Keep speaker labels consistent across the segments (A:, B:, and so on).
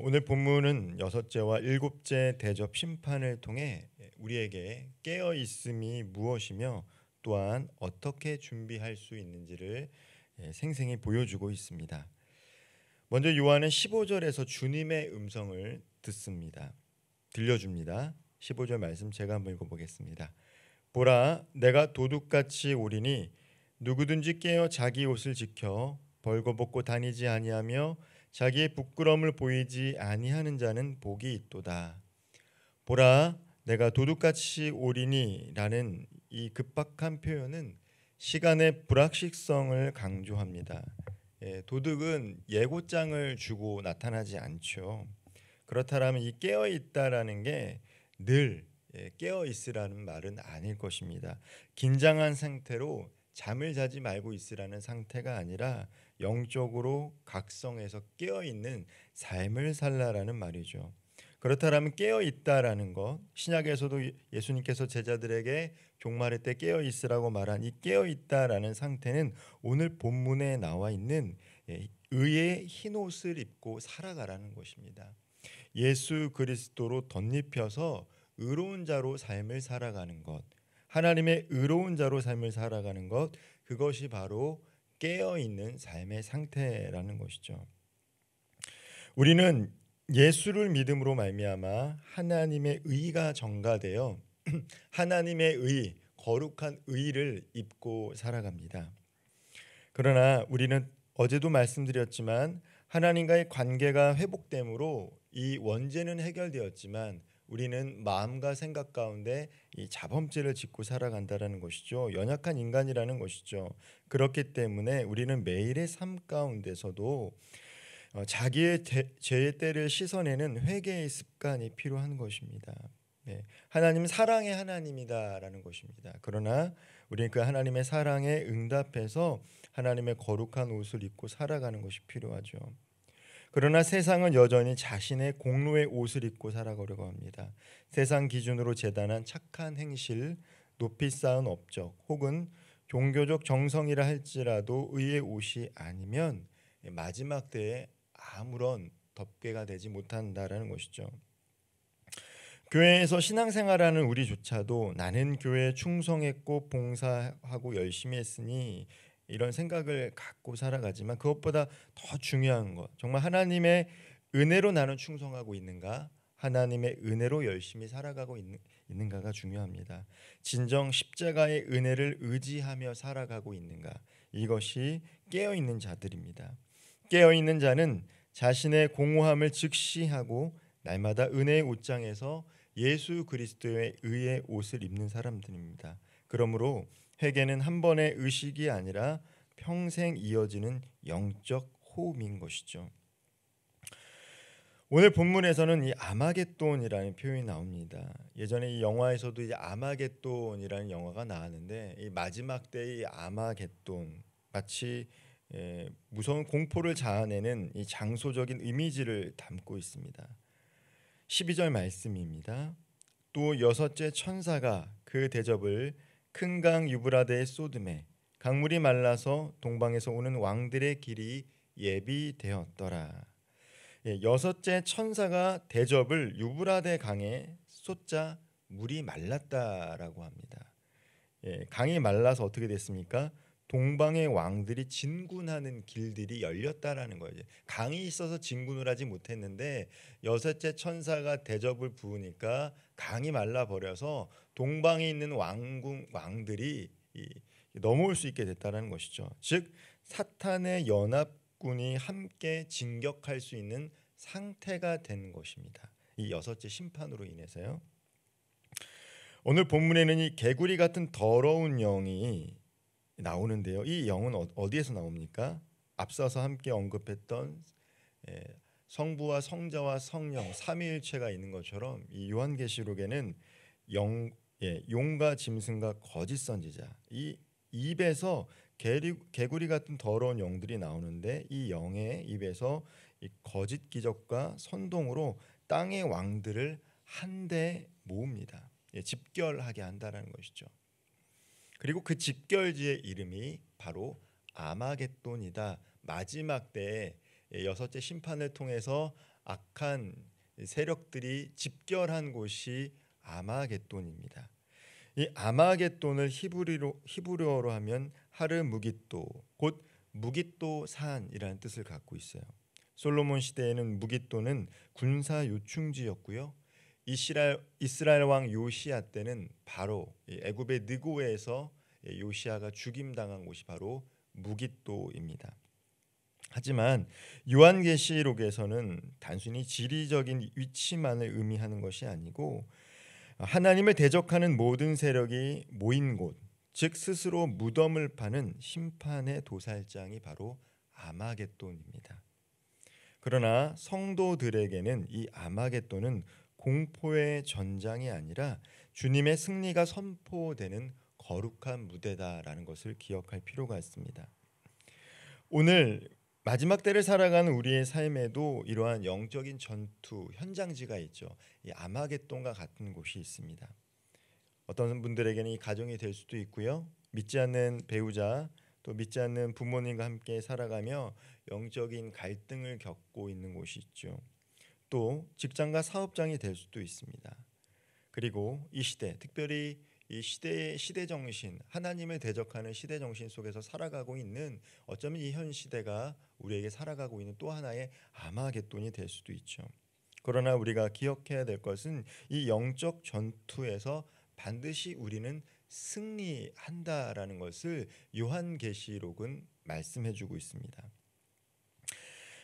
A: 오늘 본문은 여섯째와 일곱째 대접 심판을 통해 우리에게 깨어 있음이 무엇이며 또한 어떻게 준비할 수 있는지를 생생히 보여주고 있습니다. 먼저 요한은 15절에서 주님의 음성을 듣습니다. 들려줍니다. 15절 말씀 제가 한번 읽어보겠습니다. 보라, 내가 도둑같이 오리니 누구든지 깨어 자기 옷을 지켜 벌거벗고 다니지 아니하며 자기의 부끄러움을 보이지 아니하는 자는 복이 있도다. 보라, 내가 도둑같이 오리니라는 이 급박한 표현은 시간의 불확실성을 강조합니다. 도둑은 예고장을 주고 나타나지 않죠. 그렇다면 이 깨어 있다라는 게 늘 깨어 있으라는 말은 아닐 것입니다. 긴장한 상태로 잠을 자지 말고 있으라는 상태가 아니라 영적으로 각성해서 깨어 있는 삶을 살라라는 말이죠. 그렇다면 깨어 있다라는 것, 신약에서도 예수님께서 제자들에게 종말의 때 깨어 있으라고 말한 이 깨어 있다라는 상태는 오늘 본문에 나와 있는 의의 흰 옷을 입고 살아가라는 것입니다. 예수 그리스도로 덧입혀서 의로운 자로 삶을 살아가는 것, 하나님의 의로운 자로 삶을 살아가는 것, 그것이 바로 깨어 있는 삶의 상태라는 것이죠. 우리는 예수를 믿음으로 말미암아 하나님의 의가 전가되어 하나님의 의, 거룩한 의를 입고 살아갑니다. 그러나 우리는 어제도 말씀드렸지만 하나님과의 관계가 회복됨으로 이 원죄는 해결되었지만 우리는 마음과 생각 가운데 이 자범죄를 짓고 살아간다라는 것이죠. 연약한 인간이라는 것이죠. 그렇기 때문에 우리는 매일의 삶 가운데서도 자기의 죄의 때를 씻어내는 회개의 습관이 필요한 것입니다. 네, 하나님은 사랑의 하나님이다라는 것입니다. 그러나 우리는 그 하나님의 사랑에 응답해서 하나님의 거룩한 옷을 입고 살아가는 것이 필요하죠. 그러나 세상은 여전히 자신의 공로의 옷을 입고 살아가려고 합니다. 세상 기준으로 재단한 착한 행실, 높이 쌓은 업적, 혹은 종교적 정성이라 할지라도 의의 옷이 아니면 마지막 때에 아무런 덮개가 되지 못한다라는 것이죠. 교회에서 신앙생활하는 우리조차도 나는 교회에 충성했고 봉사하고 열심히 했으니 이런 생각을 갖고 살아가지만 그것보다 더 중요한 것, 정말 하나님의 은혜로 나는 충성하고 있는가, 하나님의 은혜로 열심히 살아가고 있는가가 중요합니다. 진정 십자가의 은혜를 의지하며 살아가고 있는가, 이것이 깨어있는 자들입니다. 깨어있는 자는 자신의 공허함을 직시하고 날마다 은혜의 옷장에서 예수 그리스도의 의의 옷을 입는 사람들입니다. 그러므로 회개는 한 번의 의식이 아니라 평생 이어지는 영적 호흡인 것이죠. 오늘 본문에서는 이 아마겟돈이라는 표현이 나옵니다. 예전에 이 영화에서도 이제 아마겟돈이라는 영화가 나왔는데 이 마지막 때의 아마겟돈, 마치 무서운 공포를 자아내는 이 장소적인 이미지를 담고 있습니다. 12절 말씀입니다. 또 여섯째 천사가 그 대접을 큰 강 유브라데에 쏟음에 강물이 말라서 동방에서 오는 왕들의 길이 예비되었더라. 여섯째 천사가 대접을 유브라데 강에 쏟자 물이 말랐다라고 합니다. 강이 말라서 어떻게 됐습니까? 동방의 왕들이 진군하는 길들이 열렸다라는 거예요. 강이 있어서 진군을 하지 못했는데 여섯째 천사가 대접을 부으니까 강이 말라 버려서 동방에 있는 왕들이 넘어올 수 있게 됐다는 것이죠. 즉 사탄의 연합군이 함께 진격할 수 있는 상태가 된 것입니다. 이 여섯째 심판으로 인해서요. 오늘 본문에는 이 개구리 같은 더러운 영이 나오는데요. 이 영은 어디에서 나옵니까? 앞서서 함께 언급했던 성부와 성자와 성령 삼위일체가 있는 것처럼 이 요한계시록에는 용과 짐승과 거짓 선지자, 이 입에서 개구리 같은 더러운 영들이 나오는데 이 영의 입에서 이 거짓 기적과 선동으로 땅의 왕들을 한데 모읍니다. 집결하게 한다는 것이죠. 그리고 그 집결지의 이름이 바로 아마겟돈이다. 마지막 때에 여섯째 심판을 통해서 악한 세력들이 집결한 곳이 아마겟돈입니다. 이 아마겟돈을 히브리어로 하면 하르무깃도, 곧 무깃도 산이라는 뜻을 갖고 있어요. 솔로몬 시대에는 무깃도는 군사 요충지였고요. 이스라엘 왕 요시야 때는 바로 애굽의 느고에서 요시야가 죽임당한 곳이 바로 무깃도입니다. 하지만 요한계시록에서는 단순히 지리적인 위치만을 의미하는 것이 아니고 하나님을 대적하는 모든 세력이 모인 곳, 즉 스스로 무덤을 파는 심판의 도살장이 바로 아마겟돈입니다. 그러나 성도들에게는 이 아마겟돈은 공포의 전장이 아니라 주님의 승리가 선포되는 거룩한 무대다라는 것을 기억할 필요가 있습니다. 오늘 마지막 때를 살아가는 우리의 삶에도 이러한 영적인 전투 현장지가 있죠. 이 아마겟돈과 같은 곳이 있습니다. 어떤 분들에게는 이 가정이 될 수도 있고요. 믿지 않는 배우자 또 믿지 않는 부모님과 함께 살아가며 영적인 갈등을 겪고 있는 곳이 있죠. 또 직장과 사업장이 될 수도 있습니다. 그리고 이 시대, 특별히 이 시대 정신, 하나님을 대적하는 시대 정신 속에서 살아가고 있는, 어쩌면 이 현 시대가 우리에게 살아가고 있는 또 하나의 아마겟돈이 될 수도 있죠. 그러나 우리가 기억해야 될 것은 이 영적 전투에서 반드시 우리는 승리한다라는 것을 요한계시록은 말씀해주고 있습니다.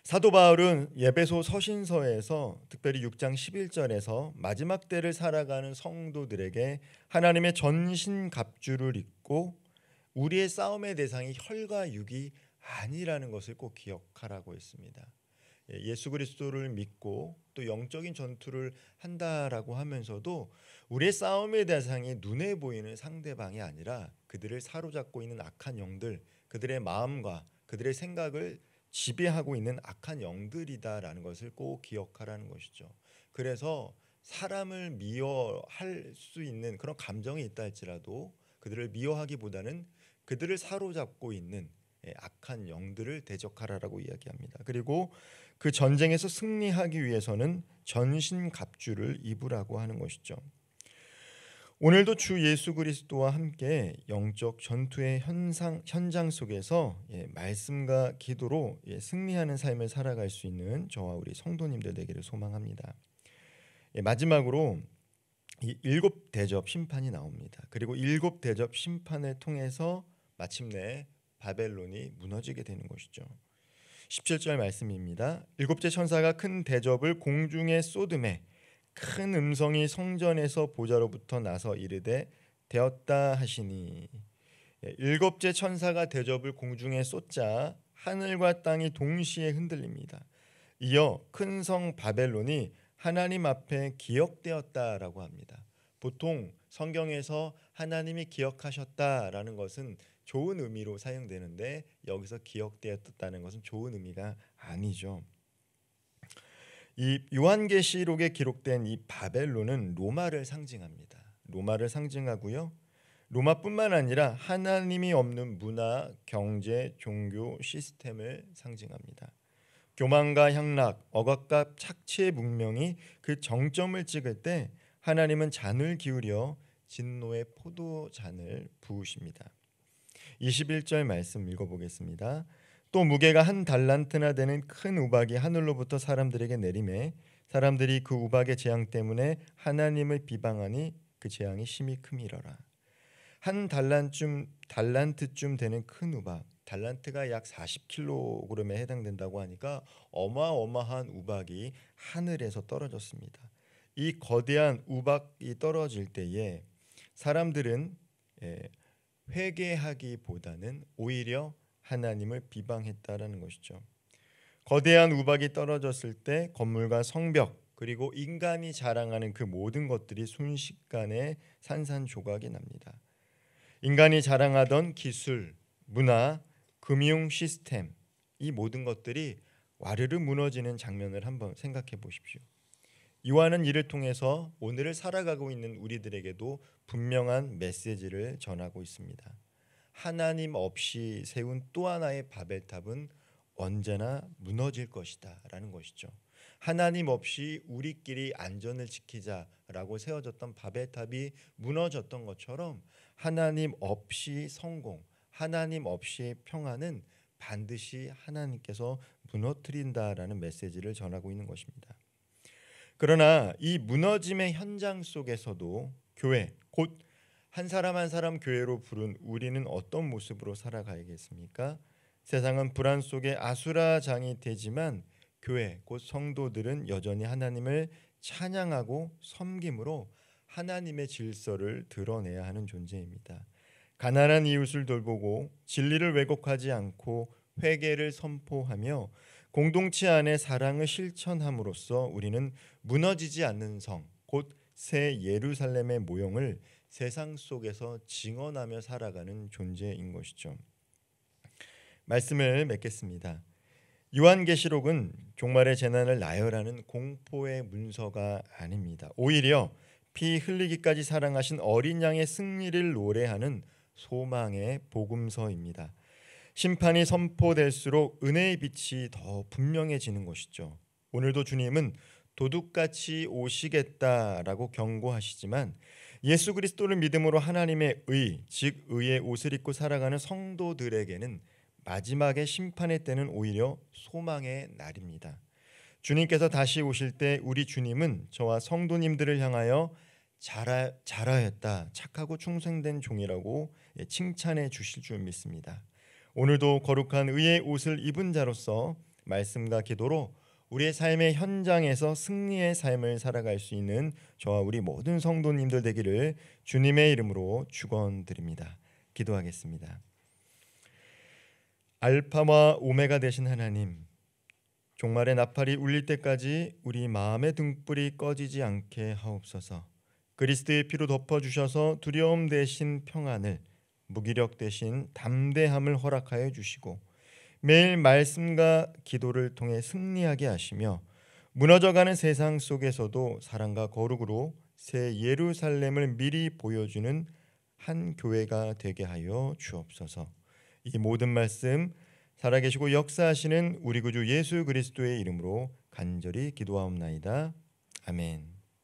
A: 사도 바울은 에베소 서신서에서 특별히 6장 11절에서 마지막 때를 살아가는 성도들에게 하나님의 전신갑주를 입고 우리의 싸움의 대상이 혈과 육이 아니라는 것을 꼭 기억하라고 했습니다. 예수 그리스도를 믿고 또 영적인 전투를 한다라고 하면서도 우리의 싸움의 대상이 눈에 보이는 상대방이 아니라 그들을 사로잡고 있는 악한 영들, 그들의 마음과 그들의 생각을 지배하고 있는 악한 영들이다라는 것을 꼭 기억하라는 것이죠. 그래서 사람을 미워할 수 있는 그런 감정이 있다 할지라도 그들을 미워하기보다는 그들을 사로잡고 있는 악한 영들을 대적하라라고 이야기합니다. 그리고 그 전쟁에서 승리하기 위해서는 전신갑주를 입으라고 하는 것이죠. 오늘도 주 예수 그리스도와 함께 영적 전투의 현장 속에서 말씀과 기도로 승리하는 삶을 살아갈 수 있는 저와 우리 성도님들 되기를 소망합니다. 마지막으로 이 7 대접 심판이 나옵니다. 그리고 7 대접 심판을 통해서 마침내 바벨론이 무너지게 되는 것이죠. 17절 말씀입니다. 7째 천사가 큰 대접을 공중에 쏟음에 큰 음성이 성전에서 보좌로부터 나서 이르되 되었다 하시니, 7째 천사가 대접을 공중에 쏟자 하늘과 땅이 동시에 흔들립니다. 이어 큰 성 바벨론이 하나님 앞에 기억되었다라고 합니다. 보통 성경에서 하나님이 기억하셨다라는 것은 좋은 의미로 사용되는데 여기서 기억되었다는 것은 좋은 의미가 아니죠. 이 요한계시록에 기록된 이 바벨론은 로마를 상징합니다. 로마를 상징하고요. 로마뿐만 아니라 하나님이 없는 문화, 경제, 종교 시스템을 상징합니다. 교만과 향락, 억압과 착취의 문명이 그 정점을 찍을 때 하나님은 잔을 기울여 진노의 포도잔을 부으십니다. 21절 말씀 읽어보겠습니다. 또 무게가 1 달란트나 되는 큰 우박이 하늘로부터 사람들에게 내리매 사람들이 그 우박의 재앙 때문에 하나님을 비방하니 그 재앙이 심히 큼이러라. 1 달란트쯤 되는 큰 우박, 달란트가 약 40kg에 해당된다고 하니까 어마어마한 우박이 하늘에서 떨어졌습니다. 이 거대한 우박이 떨어질 때에 사람들은 회개하기보다는 오히려 하나님을 비방했다라는 것이죠. 거대한 우박이 떨어졌을 때 건물과 성벽 그리고 인간이 자랑하는 그 모든 것들이 순식간에 산산조각이 납니다. 인간이 자랑하던 기술, 문화, 금융 시스템, 이 모든 것들이 와르르 무너지는 장면을 한번 생각해 보십시오. 요한은 이를 통해서 오늘을 살아가고 있는 우리들에게도 분명한 메시지를 전하고 있습니다. 하나님 없이 세운 또 하나의 바벨탑은 언제나 무너질 것이다 라는 것이죠. 하나님 없이 우리끼리 안전을 지키자라고 세워졌던 바벨탑이 무너졌던 것처럼 하나님 없이 성공, 하나님 없이 평안은 반드시 하나님께서 무너뜨린다라는 메시지를 전하고 있는 것입니다. 그러나 이 무너짐의 현장 속에서도 교회, 곧 한 사람 한 사람 교회로 부른 우리는 어떤 모습으로 살아가야겠습니까? 세상은 불안 속에 아수라장이 되지만 교회, 곧 성도들은 여전히 하나님을 찬양하고 섬김으로 하나님의 질서를 드러내야 하는 존재입니다. 가난한 이웃을 돌보고 진리를 왜곡하지 않고 회개를 선포하며 공동체 안에 사랑을 실천함으로써 우리는 무너지지 않는 성, 곧 새 예루살렘의 모형을 세상 속에서 증언하며 살아가는 존재인 것이죠. 말씀을 맺겠습니다. 요한계시록은 종말의 재난을 나열하는 공포의 문서가 아닙니다. 오히려 피 흘리기까지 사랑하신 어린 양의 승리를 노래하는 소망의 복음서입니다. 심판이 선포될수록 은혜의 빛이 더 분명해지는 것이죠. 오늘도 주님은 도둑같이 오시겠다라고 경고하시지만 예수 그리스도를 믿음으로 하나님의 의, 즉 의의 옷을 입고 살아가는 성도들에게는 마지막의 심판의 때는 오히려 소망의 날입니다. 주님께서 다시 오실 때 우리 주님은 저와 성도님들을 향하여 잘하였다, 착하고 충성된 종이라고 칭찬해 주실 줄 믿습니다. 오늘도 거룩한 의의 옷을 입은 자로서 말씀과 기도로 우리의 삶의 현장에서 승리의 삶을 살아갈 수 있는 저와 우리 모든 성도님들 되기를 주님의 이름으로 축원드립니다. 기도하겠습니다. 알파와 오메가 되신 하나님, 종말의 나팔이 울릴 때까지 우리 마음의 등불이 꺼지지 않게 하옵소서. 그리스도의 피로 덮어주셔서 두려움 대신 평안을, 무기력 대신 담대함을 허락하여 주시고 매일 말씀과 기도를 통해 승리하게 하시며 무너져가는 세상 속에서도 사랑과 거룩으로 새 예루살렘을 미리 보여주는 한 교회가 되게 하여 주옵소서. 이 모든 말씀 살아계시고 역사하시는 우리 구주 예수 그리스도의 이름으로 간절히 기도하옵나이다. 아멘.